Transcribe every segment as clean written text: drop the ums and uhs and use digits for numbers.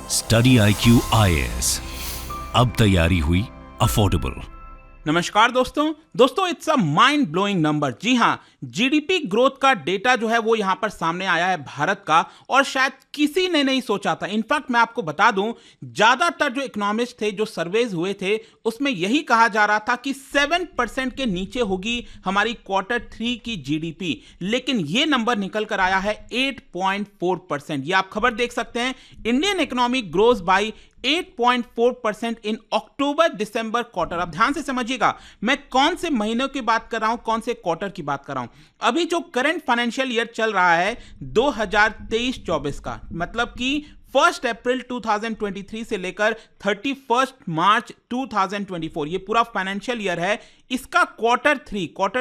Study IQ IAS, अब तैयारी हुई अफोर्डेबल। नमस्कार दोस्तों it's a mind blowing number. जी हाँ, जीडीपी ग्रोथ का डेटा जो है वो यहां पर सामने आया है भारत का, और शायद किसी ने नहीं सोचा था। इनफैक्ट मैं आपको बता दूं, ज्यादातर जो इकोनॉमिस्ट थे, जो सर्वेज हुए थे, उसमें यही कहा जा रहा था कि 7% के नीचे होगी हमारी Q3 की जीडीपी, लेकिन ये नंबर निकल कर आया है 8.4%। ये आप खबर देख सकते हैं, Indian economy grows by 8.4% in October December quarter. अब ध्यान से समझिएगा, मैं कौन से महीनों की बात कर रहा हूं, कौन से क्वार्टर की बात कर रहा हूं। अभी जो करंट फाइनेंशियल ईयर चल रहा है 2023-24 का, मतलब कि 1 अप्रैल 2023 से लेकर 31 मार्च 2024, ये पूरा फाइनेंशियल ईयर है। इसका क्वार्टर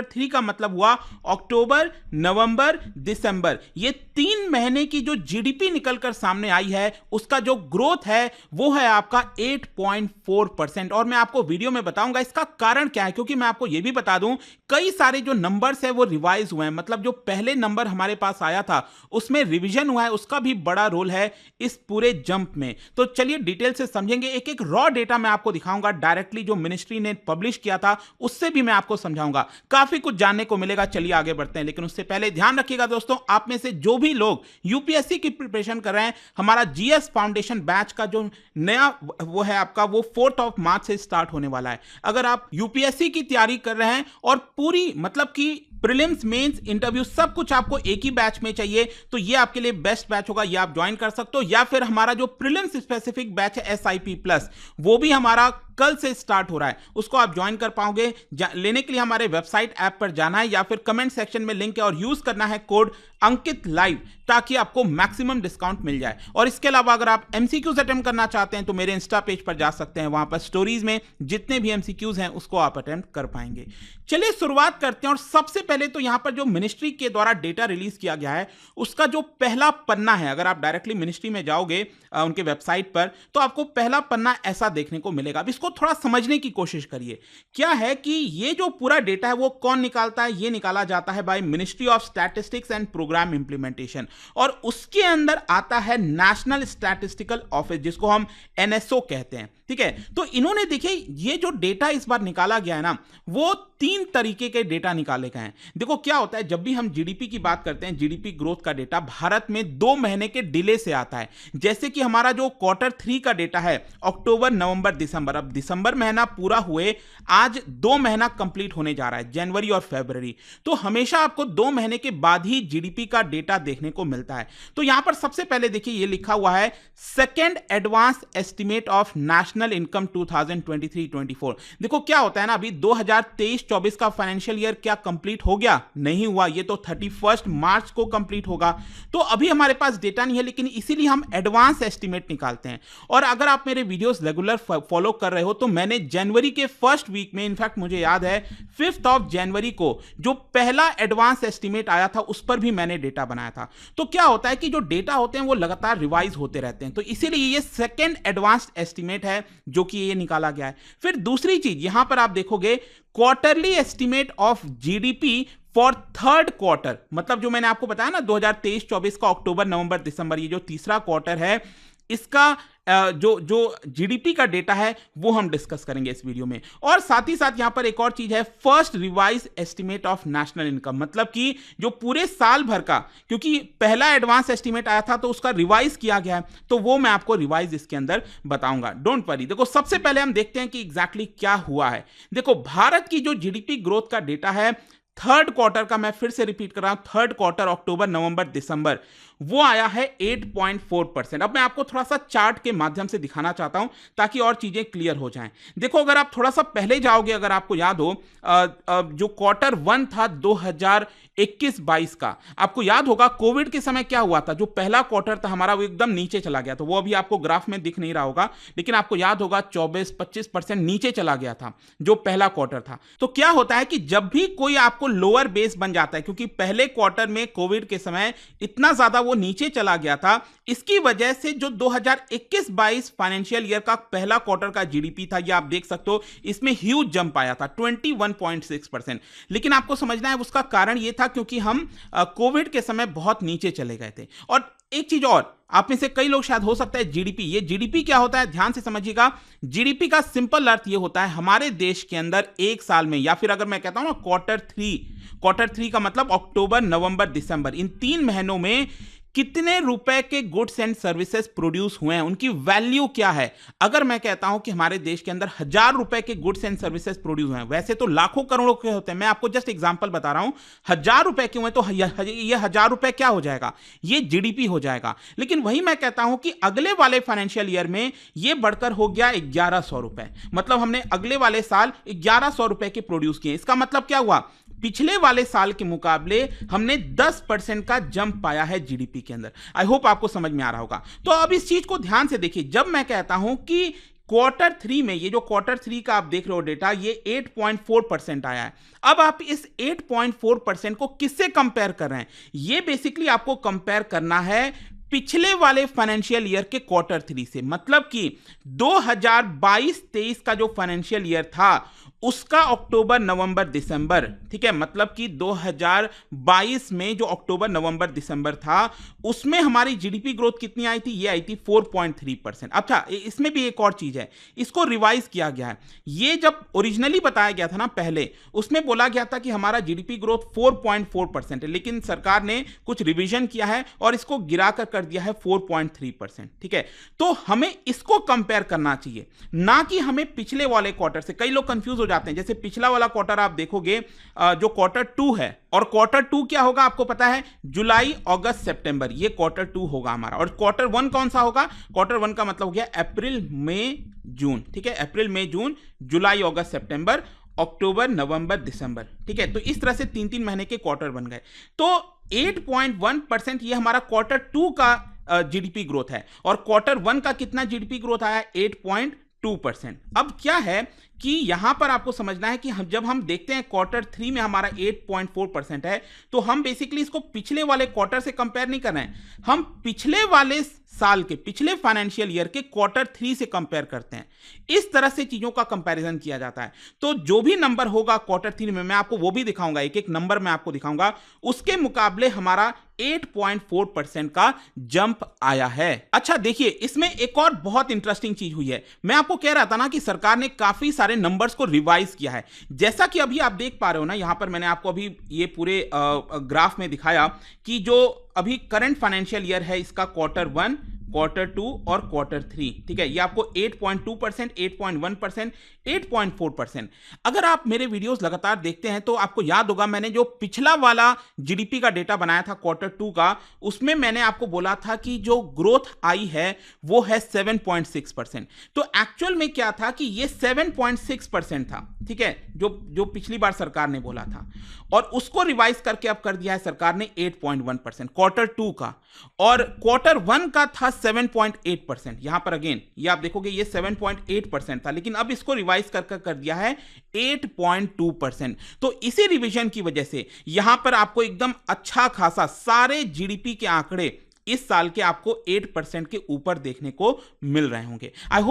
थ्री का मतलब हुआ अक्टूबर, नवंबर, दिसंबर। ये 3 महीने की जो जीडीपी निकलकर सामने आई है, उसका जो ग्रोथ है वो है आपका 8.4%। और मैं आपको वीडियो में बताऊंगा इसका कारण क्या है, क्योंकि मैं आपको ये भी बता दूं, कई सारे जो नंबर्स है वो रिवाइज हुए हैं। मतलब जो पहले नंबर हमारे पास आया था उसमें रिवीजन हुआ है, उसका भी बड़ा रोल है इस पूरे जंप में। तो चलिए डिटेल से समझेंगे। एक एक रॉ डेटा मैं आपको दिखाऊंगा, डायरेक्टली जो मिनिस्ट्री ने पब्लिश किया था उससे भी मैं आपको समझाऊंगा। काफी कुछ जानने को मिलेगा। चलिए आगे बढ़ते हैं, लेकिन उससे पहले ध्यान रखिएगा दोस्तों, आप में से जो भी लोग यूपीएससी की प्रिपरेशन कर रहे हैं, हमारा जीएस फाउंडेशन बैच का जो नया वो है आपका, वो 4 मार्च से स्टार्ट होने वाला है। अगर आप यूपीएससी की तैयारी कर रहे हैं और पूरी मतलब कि प्रीलिम्स, मेंस, इंटरव्यू सब कुछ आपको एक ही बैच में चाहिए, तो ये आपके लिए बेस्ट बैच होगा। ये आप ज्वाइन कर सकते हो, या फिर हमारा जो प्रीलिम्स स्पेसिफिक बैच है SIP प्लस, वो भी हमारा कल से स्टार्ट हो रहा है, उसको आप ज्वाइन कर पाओगे। लेने के लिए हमारे वेबसाइट ऐप पर जाना है, या फिर कमेंट सेक्शन में लिंक है, और यूज करना है कोड अंकित लाइव, ताकि आपको मैक्सिमम डिस्काउंट मिल जाए। और इसके अलावा अगर आप MCQs अटेम्प्ट करना चाहते हैं तो मेरे इंस्टा पेज पर जा सकते हैं, वहां पर स्टोरीज में जितने भी MCQs हैं उसको आप अटेम्प्ट कर पाएंगे। चलिए शुरुआत करते हैं। और सबसे पहले तो यहां पर जो मिनिस्ट्री के द्वारा डेटा रिलीज किया गया है, उसका जो पहला पन्ना है, अगर आप डायरेक्टली मिनिस्ट्री में जाओगे उनके वेबसाइट पर, तो आपको पहला पन्ना ऐसा देखने को मिलेगा। अब इसको थोड़ा समझने की कोशिश करिए। क्या है कि ये जो पूरा डेटा है वो कौन निकालता है? ये निकाला जाता है by ministry of statistics and programme implementation, और उसके अंदर आता है नेशनल स्टैटिस्टिकल ऑफिस, जिसको हम NSO कहते हैं। ठीक है, तो इन्होंने देखिए ये जो डेटा इस बार निकाला गया है ना, वो 3 तरीके के डेटा निकाले गए हैं। देखो क्या होता है, जब भी हम जीडीपी की बात करते हैं, जीडीपी ग्रोथ का डेटा भारत में 2 महीने के डिले से आता है। जैसे कि हमारा जो Q3 का डेटा है, अक्टूबर, नवंबर, दिसंबर। अब दिसंबर महीना पूरा हुए, आज 2 महीना कंप्लीट होने जा रहा है, जनवरी और फरवरी। तो हमेशा आपको 2 महीने के बाद ही जीडीपी का डेटा देखने को मिलता है। तो यहां पर सबसे पहले देखिए ये लिखा हुआ है, second advance estimate of national income 2023-24। देखो क्या होता है ना, अभी 2023-24 का फाइनेंशियल ईयर क्या कंप्लीट हो गया? नहीं हुआ, ये तो 31 मार्च को कंप्लीट होगा। तो अभी हमारे पास डेटा नहीं है, लेकिन इसीलिए हम एडवांस एस्टिमेट निकालते हैं। और अगर आप मेरे वीडियोस रेगुलर फॉलो कर रहे हो, तो मैंने जनवरी के फर्स्ट वीक में, इनफैक्ट मुझे याद है 5 जनवरी को जो पहला एडवांस एस्टिमेट आया था, उस पर भी मैंने डेटा बनाया था। तो क्या होता है कि जो डेटा होते हैं वो लगातार रिवाइज होते रहते हैं, तो इसीलिए ये सेकेंड एडवांस्ड एस्टिमेट है जो कि ये निकाला गया है। फिर दूसरी चीज यहां पर आप देखोगे, quarterly estimate of GDP for third quarter, मतलब जो मैंने आपको बताया ना 2023-24 का अक्टूबर, नवंबर, दिसंबर, ये जो तीसरा क्वार्टर है, इसका जो जीडीपी का डेटा है वो हम डिस्कस करेंगे इस वीडियो में। और साथ ही साथ यहां पर एक और चीज है, first revise estimate of national income, मतलब कि जो पूरे साल भर का, क्योंकि पहला एडवांस एस्टिमेट आया था तो उसका रिवाइज किया गया है, तो वो मैं आपको रिवाइज इसके अंदर बताऊंगा, डोंट वरी। देखो सबसे पहले हम देखते हैं कि एग्जैक्टली क्या हुआ है। देखो भारत की जो जीडीपी ग्रोथ का डेटा है थर्ड क्वार्टर का, मैं फिर से रिपीट कर रहा हूं, थर्ड क्वार्टर अक्टूबर, नवंबर, दिसंबर, वो आया है 8.4%। अब मैं आपको थोड़ा सा चार्ट के माध्यम से दिखाना चाहता हूं ताकि और चीजें क्लियर हो जाएं। देखो अगर आप थोड़ा सा पहले जाओगे, अगर आपको याद हो जो Q1 था 2021-22 का, आपको याद होगा कोविड के समय क्या हुआ था, जो पहला क्वार्टर था हमारा वो एकदम नीचे चला गया था। वो अभी आपको ग्राफ में दिख नहीं रहा होगा, लेकिन आपको याद होगा 24-25% नीचे चला गया था जो पहला क्वार्टर था। तो क्या होता है कि जब भी कोई आपको लोअर बेस बन जाता है, क्योंकि पहले क्वार्टर में कोविड के समय इतना ज्यादा वो नीचे चला गया था, इसकी वजह से जो 2021-22 फाइनेंशियल ईयर का पहला क्वार्टर का जीडीपी था, ये आप देख सकते हो, इसमें ह्यूज जंप आया था 21.6%। लेकिन आपको समझना है उसका कारण ये था क्योंकि हम कोविड के समय बहुत नीचे चले गए थे। और एक चीज और, आप में से कई लोग शायद हो सकता है जीडीपी, ये जीडीपी क्या होता है ध्यान से समझिएगा। जीडीपी का सिंपल अर्थ ये होता है हमारे देश के अंदर एक साल में, या फिर अगर मैं कहता हूं ना क्वार्टर थ्री का मतलब अक्टूबर नवंबर दिसंबर, इन 3 महीनों में कितने रुपए के गुड्स एंड सर्विसेज प्रोड्यूस हुए हैं, उनकी वैल्यू क्या है। अगर मैं कहता हूं कि हमारे देश के अंदर 1000 रुपए के गुड्स एंड सर्विसेज प्रोड्यूस हुए हैं, वैसे तो लाखों करोड़ों के होते हैं, मैं आपको जस्ट एग्जांपल बता रहा हूं, 1000 रुपए के हुए तो ये 1000 रुपए क्या हो जाएगा, ये जीडीपी हो जाएगा। लेकिन वही मैं कहता हूं कि अगले वाले फाइनेंशियल ईयर में ये बढ़कर हो गया 1100 रुपए, मतलब हमने अगले वाले साल 1100 रुपए के प्रोड्यूस किए। इसका मतलब क्या हुआ, पिछले वाले साल के मुकाबले हमने 10% का जंप पाया है जीडीपी के अंदर। आई होप आपको समझ में आ रहा होगा। तो अब इस चीज को ध्यान से देखिए, जब मैं कहता हूं कि क्वार्टर 3 में, ये जो क्वार्टर 3 का आप देख रहे हो डेटा, ये 8.4% आया है। अब आप इस 8.4% को किससे कंपेयर कर रहे हैं, ये बेसिकली आपको कंपेयर करना है पिछले वाले फाइनेंशियल ईयर के क्वार्टर 3 से, मतलब कि 2022-23 का जो फाइनेंशियल ईयर था उसका अक्टूबर नवंबर दिसंबर, ठीक है, मतलब कि 2022 में जो अक्टूबर नवंबर दिसंबर था उसमें हमारी जीडीपी ग्रोथ कितनी आई थी, ये आई थी 4.3%। अच्छा, इसमें भी एक और चीज है, इसको रिवाइज किया गया है। ये जब ओरिजिनली बताया गया था ना पहले, उसमें बोला गया था कि हमारा जीडीपी ग्रोथ 4.4% है, लेकिन सरकार ने कुछ रिवीजन किया है और इसको गिराकर कर दिया है 4.3%, ठीक है। तो हमें इसको कंपेयर करना चाहिए, ना कि हमें पिछले वाले क्वार्टर से। कई लोग कंफ्यूज हो जाते हैं, जैसे पिछला वाला क्वार्टर आप देखोगे जो क्वार्टर 2 है, और क्वार्टर 2 क्या होगा आपको पता है, जुलाई अगस्त सितंबर, ये क्वार्टर 2 होगा हमारा। और क्वार्टर 1 कौन सा होगा, क्वार्टर 1 का मतलब हो गया अप्रैल मई जून, ठीक है, अप्रैल मई जून, जुलाई अगस्त सितंबर, अक्टूबर नवंबर दिसंबर, ठीक है। तो इस तरह से 3-3 महीने के क्वार्टर बन गए। तो 8.1% ये हमारा क्वार्टर 2 का जीडीपी ग्रोथ है, और क्वार्टर 1 का कितना जीडीपी ग्रोथ आया, 8.2%। अब क्या है कि यहां पर आपको समझना है कि जब हम देखते हैं क्वार्टर 3 में हमारा 8.4% है, तो हम बेसिकली इसको पिछले वाले क्वार्टर से कंपेयर नहीं कर रहे हैं, हम पिछले वाले साल के, पिछले फाइनेंशियल ईयर के क्वार्टर 3 से कंपेयर करते हैं। इस तरह से चीजों का कंपैरिजन किया जाता है। तो जो भी नंबर होगा क्वार्टर 3 में, मैं आपको वो भी दिखाऊंगा, एक एक नंबर मैं आपको दिखाऊंगा, उसके मुकाबले हमारा 8.4% का जंप आया है। अच्छा देखिए, इसमें एक और बहुत इंटरेस्टिंग चीज हुई है। मैं आपको कह रहा था ना कि सरकार ने काफी सारे नंबर्स को रिवाइज किया है। जैसा कि अभी आप देख पा रहे हो ना, यहां पर मैंने आपको अभी ये पूरे ग्राफ में दिखाया कि जो अभी करंट फाइनेंशियल ईयर है, इसका क्वार्टर 1, क्वार्टर 2 और क्वार्टर 3, ठीक है, ये आपको 8.2%, 8.1%, 8.4%। अगर आप मेरे वीडियोस लगातार देखते हैं तो आपको याद होगा, मैंने जो पिछला वाला जीडीपी का डेटा बनाया था क्वार्टर 2 का, उसमें मैंने आपको बोला था कि जो ग्रोथ आई है वो है 7.6%। तो एक्चुअल में क्या था कि ये 7.6% था, ठीक है, जो पिछली बार सरकार ने बोला था, और उसको रिवाइज करके अब कर दिया है सरकार ने 8.1% क्वार्टर 2 का, और क्वार्टर 1 का था 7.8%। यहां पर अगेन ये आप देखोगे ये 7.8% था, लेकिन अब इसको रिवाइज कर दिया है 8.2%। तो इसी रिवीजन की वजह से यहां पर आपको एकदम अच्छा खासा सारे जीडीपी के आंकड़े इस साल के आपको 8% के ऊपर देखने को मिल रहे होंगे। आई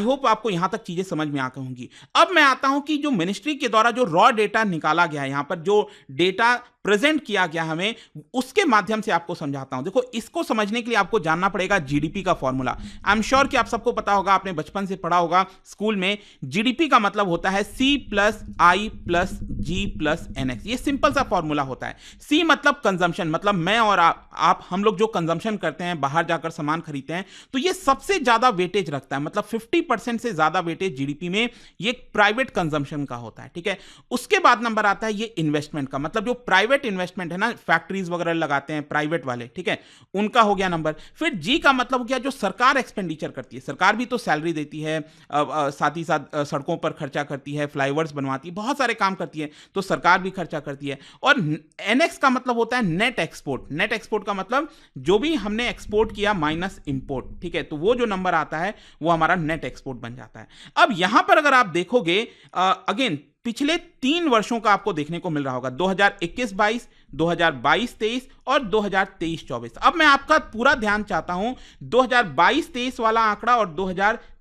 होप आपको यहां तक चीजें समझ में आ गई होंगी। अब मैं आता हूं कि जो मिनिस्ट्री के द्वारा जो रॉ डेटा निकाला गया है, यहां पर जो डेटा प्रेजेंट किया गया हमें, उसके माध्यम से आपको समझाता हूं। देखो, इसको समझने के लिए आपको जानना पड़ेगा जीडीपी का फॉर्मूला। आई एम श्योर कि आप सबको पता होगा, आपने बचपन से पढ़ा होगा स्कूल में। जीडीपी का मतलब होता है C+I+G+NX। ये सिंपल सा फॉर्मूला होता है। C मतलब कंजम्पशन, मतलब मैं और आप हम लोग जो कंजम्पशन करते हैं, बाहर जाकर सामान खरीदते हैं, तो ये सबसे ज्यादा वेटेज रखता है, मतलब 50% से ज्यादा वेटेज जीडीपी में ये प्राइवेट कंजम्पशन का होता है, ठीक है। उसके बाद नंबर आता है ये इन्वेस्टमेंट का, मतलब जो प्राइवेट इन्वेस्टमेंट है ना, फैक्ट्रीज वगैरह लगाते हैं प्राइवेट वाले, ठीक है, उनका हो गया नंबर। फिर जी का मतलब हो गया जो सरकार एक्सपेंडिचर करती है, सरकार भी तो सैलरी देती है, साथ ही साथ सड़कों पर खर्चा करती है, फ्लाईओवर्स बनवाती है, बहुत सारे काम करती है, तो सरकार भी खर्चा करती है। और एनएक्स का मतलब होता है नेट एक्सपोर्ट। नेट एक्सपोर्ट का मतलब जो भी हमने एक्सपोर्ट किया माइनस इंपोर्ट, ठीक है, तो वो जो नंबर आता है वो हमारा नेट एक्सपोर्ट बन जाता है। अब यहां पर अगर आप देखोगे, अगेन पिछले 3 वर्षों का आपको देखने को मिल रहा होगा, 2021-22, 2022-23 और 2023-24। अब मैं आपका पूरा ध्यान चाहता हूं 2022-23 वाला आंकड़ा और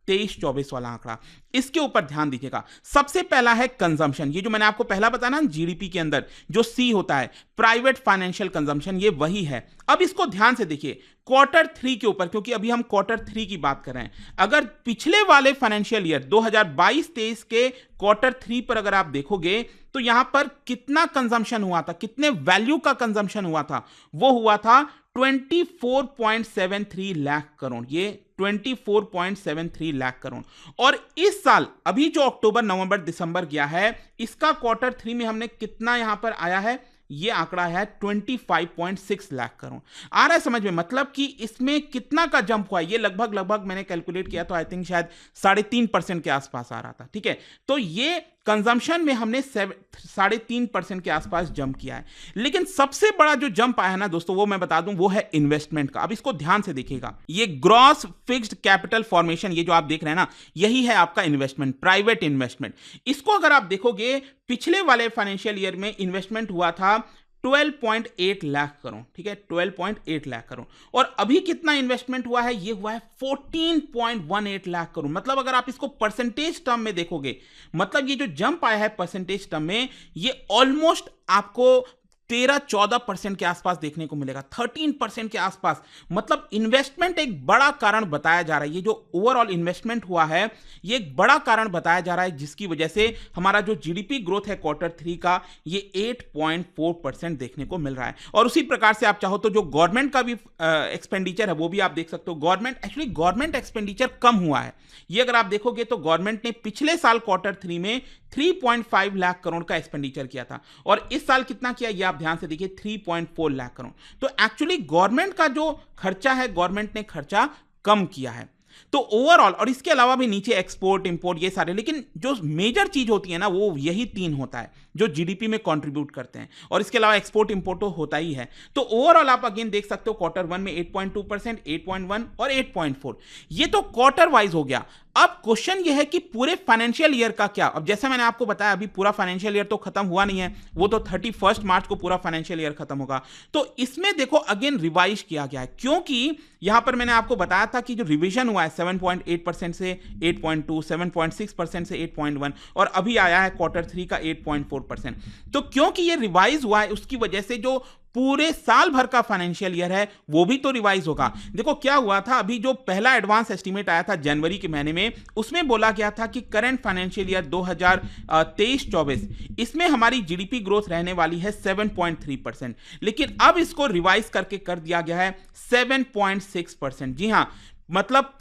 23-24 वाला आंकड़ा, इसके ऊपर ध्यान दीजिएगा। सबसे पहला है कंजम्पशन, ये जो मैंने आपको पहला बताया ना जीडीपी के अंदर जो सी होता है प्राइवेट फाइनेंशियल कंजम्पशन, ये वही है। अब इसको ध्यान से देखिए क्वार्टर 3 के ऊपर, क्योंकि अभी हम क्वार्टर 3 की बात कर रहे हैं। अगर पिछले वाले फाइनेंशियल ईयर 2022-23 के क्वार्टर 3 पर अगर आप देखोगे तो यहां पर कितना कंजम्पशन हुआ था, कितने वैल्यू का कंजम्पशन हुआ था, वो हुआ था 24.73 लाख करोड़, ये 24.73 लाख करोड़। और इस साल अभी जो अक्टूबर नवंबर दिसंबर गया है, इसका क्वार्टर 3 में हमने कितना यहां पर आया है, ये आंकड़ा है 25.6 लाख करोड़। आ रहा है समझ में, मतलब कि इसमें कितना का जंप हुआ है, ये लगभग मैंने कैलकुलेट किया तो आई थिंक शायद 3.5% के आसपास आ रहा था। ठीक है, तो ये कंजम्पशन में हमने 3.5% के आसपास जंप किया है। लेकिन सबसे बड़ा जो जंप आया है ना दोस्तों, वो मैं बता दूं, वो है इन्वेस्टमेंट का। अब इसको ध्यान से देखिएगा, ये ग्रॉस फिक्स्ड कैपिटल फॉर्मेशन, ये जो आप देख रहे हैं ना, यही है आपका इन्वेस्टमेंट, प्राइवेट इन्वेस्टमेंट। इसको अगर आप देखोगे पिछले वाले फाइनेंशियल ईयर में इन्वेस्टमेंट हुआ था 12.8 लाख करोड़। ठीक है, 12.8 लाख करोड़। और अभी कितना इन्वेस्टमेंट हुआ है, ये हुआ है 14.18 लाख करोड़। मतलब अगर आप इसको परसेंटेज टर्म में देखोगे, मतलब ये जो जंप आया है परसेंटेज टर्म में, ये ऑलमोस्ट आपको 13-14% के आसपास देखने को मिलेगा, 13% के आसपास। मतलब इन्वेस्टमेंट एक बड़ा कारण बताया जा रहा है। ये जो ओवरऑल इन्वेस्टमेंट हुआ है, ये एक बड़ा कारण बताया जा रहा है, जिसकी वजह से हमारा जो जीडीपी ग्रोथ है क्वार्टर 3 का, ये 8.4% देखने को मिल रहा है। और उसी प्रकार से आप चाहो तो जो गवर्नमेंट का भी एक्सपेंडिचर है, वो भी आप देख सकते हो। गवर्नमेंट एक्सपेंडिचर कम हुआ है। ये अगर आप देखोगे तो गवर्नमेंट ने पिछले साल क्वार्टर 3 में 3.5 लाख करोड़ का एक्सपेंडिचर किया था, और इस साल कितना किया, ये आप ध्यान से देखिए 3.4 लाख करोड़। तो एक्चुअली गवर्नमेंट का जो खर्चा है, गवर्नमेंट ने खर्चा कम किया है। तो ओवरऑल, और इसके अलावा भी नीचे एक्सपोर्ट इंपोर्ट ये सारे, लेकिन जो मेजर चीज होती है ना, वो यही 3 होता है जो जीडीपी में कंट्रीब्यूट करते हैं, और इसके अलावा एक्सपोर्ट इंपोर्ट तो होता ही है। तो ओवरऑल आप अगेन देख सकते हो क्वार्टर 1 में 8.2%, 8.1 और 8.4, ये तो क्वार्टर वाइज हो गया। अब क्वेश्चन ये है कि पूरे फाइनेंशियल ईयर का क्या। अब जैसे मैंने आपको बताया, अभी पूरा फाइनेंशियल ईयर तो खत्म हुआ नहीं है, वो तो 31 मार्च को पूरा फाइनेंशियल ईयर खत्म होगा। तो इसमें देखो अगेन रिवाइज किया गया है, क्योंकि यहां पर मैंने आपको बताया था कि जो रिवीजन हुआ है 7.8% से 8.2, 7.6% से 8.1, और अभी आया है क्वार्टर 3 का 8.4%। तो क्योंकि ये रिवाइज हुआ है, उसकी वजह से जो पूरे साल भर का फाइनेंशियल ईयर है वो भी तो रिवाइज होगा। देखो क्या हुआ था, अभी जो पहला एडवांस एस्टीमेट आया था जनवरी के महीने में, उसमें बोला गया था कि करंट फाइनेंशियल ईयर 2023-24 इसमें हमारी जीडीपी ग्रोथ रहने वाली है 7.3%, लेकिन अब इसको रिवाइज करके कर दिया गया है 7.6%। जी हां, मतलब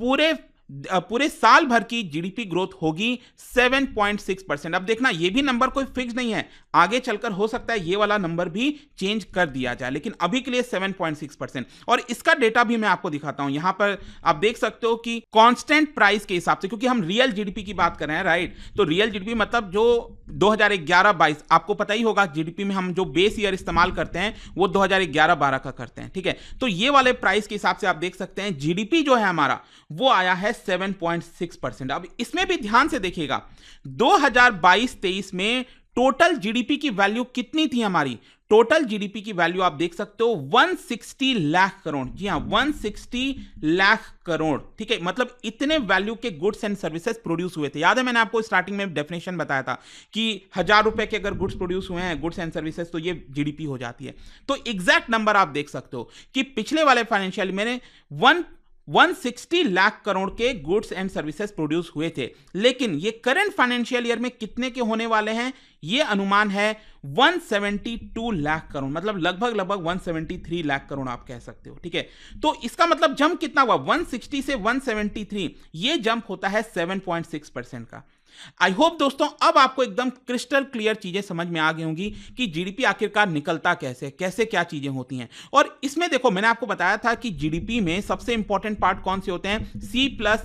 पूरे साल भर की जीडीपी ग्रोथ होगी 7.6%। अब देखना, ये भी नंबर कोई फिक्स नहीं है, आगे चलकर हो सकता है ये वाला नंबर भी चेंज कर दिया जाए, लेकिन अभी के लिए 7.6%। और इसका डेटा भी मैं आपको दिखाता हूं। यहां पर आप देख सकते हो कि कांस्टेंट प्राइस के हिसाब से, क्योंकि हम रियल जीडीपी की बात कर रहे हैं, राइट, तो रियल जीडीपी मतलब जो 2011-22, आपको पता ही होगा जीडीपी में हम जो बेस ईयर इस्तेमाल करते हैं वो 2011-12 का करते हैं। ठीक है, तो ये वाले प्राइस के हिसाब से आप देख सकते हैं जीडीपी जो है हमारा, वो आया है 7.6%। अब इसमें भी ध्यान से देखिएगा, 2022-23 में टोटल जीडीपी की वैल्यू कितनी थी हमारी, टोटल जीडीपी की वैल्यू आप देख सकते हो 160 लाख करोड़। जी हां, 160 लाख करोड़। ठीक है, मतलब इतने वैल्यू के गुड्स एंड सर्विसेज प्रोड्यूस हुए थे। याद है मैंने आपको स्टार्टिंग में डेफिनेशन बताया था कि 1000 रुपए के अगर गुड्स प्रोड्यूस हुए हैं, गुड्स एंड सर्विसेज, तो ये जीडीपी हो जाती है। तो एग्जैक्ट नंबर आप देख सकते हो कि पिछले वाले फाइनेंशियल में 160 लाख करोड़ के गुड्स एंड सर्विसेज प्रोड्यूस हुए थे, लेकिन ये करंट फाइनेंशियल ईयर में कितने के होने वाले हैं, ये अनुमान है 172 लाख करोड़, मतलब लगभग 173 लाख करोड़ आप कह सकते हो। ठीक है, तो इसका मतलब जंप कितना हुआ, 160 से 173, ये जंप होता है 7.6% का। आई होप दोस्तों अब आपको एकदम क्रिस्टल क्लियर चीजें समझ में आ गई होंगी कि जीडीपी आखिरकार निकलता कैसे क्या चीजें होती हैं। और इसमें देखो मैंने आपको बताया था कि जीडीपी में सबसे इंपॉर्टेंट पार्ट कौन से होते हैं, C+I+G+NX।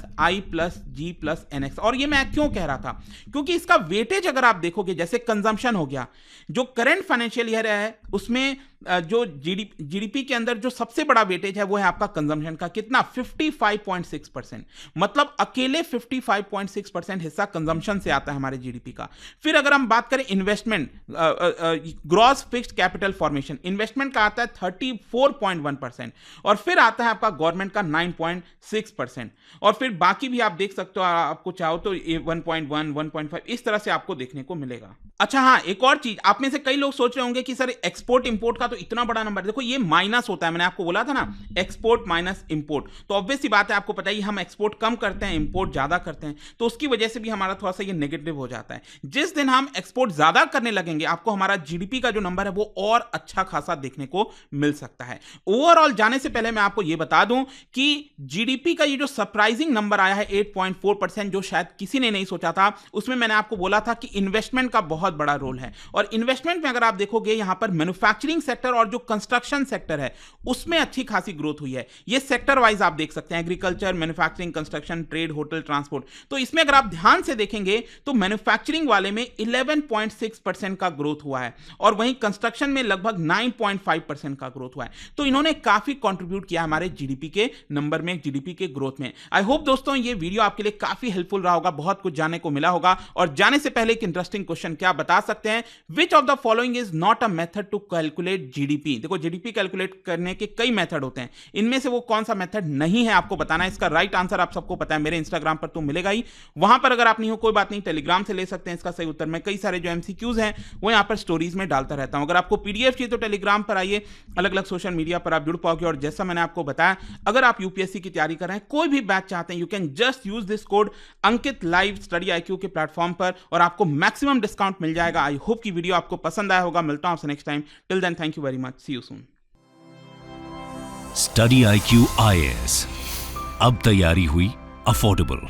और ये मैं क्यों कह रहा था, क्योंकि इसका वेटेज अगर आप देखोगे, जैसे कंजम्पशन हो गया, जो करंट फाइनेंशियल ईयर है उसमें जो जीडीपी के अंदर जो सबसे बड़ा वेटेज है वो है आपका कंजम्पशन का, कितना 55.6%, मतलब अकेले 55.6% हिस्सा कंजम्पशन से आता है हमारे जीडीपी का। फिर अगर हम बात करें investment, gross fixed capital formation, investment का आता है 34.1%, और फिर आता है आपका गवर्नमेंट का 9.6%, और फिर बाकी भी आप देख सकते हो, आपको चाहो तो 1.1, 1.5 इस तरह से आपको देखने को मिलेगा। अच्छा हाँ, एक और चीज, आप में से कई लोग सोच रहे होंगे कि सर एक्सपोर्ट इंपोर्ट का तो इतना बड़ा नंबर, देखो ये माइनस होता है, मैंने आपको बोला था ना, एक्सपोर्ट माइनस इंपोर्ट, तो ऑब्वियस सी बात है, आपको पता ही हम एक्सपोर्ट कम करते हैं, इंपोर्ट ज्यादा करते हैं, तो उसकी वजह से भी हमारा थोड़ा सा ये नेगेटिव हो जाता है। जिस दिन हम एक्सपोर्ट ज्यादा करने लगेंगे, आपको हमारा जीडीपी का जो नंबर है वो और अच्छा खासा देखने को मिल सकता है। ओवरऑल जाने से पहले मैं आपको ये बता दूं कि जीडीपी का ये जो सरप्राइजिंग नंबर आया है 8.4%, जो शायद किसी ने नहीं सोचा था, उसमें मैंने आपको बोला था कि इन्वेस्टमेंट का बहुत बड़ा रोल है, और इन्वेस्टमेंट में अगर आप देखोगे यहां पर मैन्युफैक्चरिंग सेक्टर और जो कंस्ट्रक्शन सेक्टर है उसमें अच्छी खासी ग्रोथ हुई है। ये सेक्टर वाइज आप देख सकते हैं, agriculture, manufacturing, construction, trade, hotel, transport. तो इसमें अगर आप ध्यान से देखेंगे तो मैन्युफैक्चरिंग वाले में 11.6% का ग्रोथ हुआ है, और वहीं कंस्ट्रक्शन में लगभग 9.5% का ग्रोथ हुआ है। तो इन्होंने काफी कंट्रीब्यूट किया हमारे जीडीपी के नंबर में, जीडीपी के ग्रोथ में। आई होप दोस्तों ये वीडियो आपके लिए काफी हेल्पफुल रहा होगा, बहुत कुछ जानने को मिला होगा। और जाने से पहले एक इंटरेस्टिंग क्वेश्चन क्या बता सकते हैं, which of the following is not a method to calculate GDP. देखो जीडीपी कैलकुलेट करने के कई मेथड होते हैं, इनमें से वो कौन सा मेथड नहीं है आपको बताना है। इसका राइट आंसर आप सबको पता है, मेरे इंस्टाग्राम पर तो मिलेगा ही, वहां पर अगर आप नहीं हो कोई बात नहीं, टेलीग्राम से ले सकते हैं इसका सही उत्तर। मैं कई सारे जो एमसीक्यूज हैं वो यहां पर स्टोरीज में डालता रहता हूं। अगर आपको पीडीएफ चाहिए तो टेलीग्राम पर आइए, अलग अलग सोशल मीडिया पर आप जुड़ पाओगे। और जैसा मैंने आपको बताया, अगर आप यूपीएससी की तैयारी कर रहे हैं, कोई भी बैच चाहते हैं, you can just use this code Ankit live study IQ के प्लेटफॉर्म पर, और आपको मैक्सिमम डिस्काउंट मिल जाएगा। आई होप की वीडियो आपको पसंद आया होगा। मिलता हूं आपसे next time, till then thank you very much, see you soon. Study IQ IAS, अब तैयारी हुई अफोर्डेबल।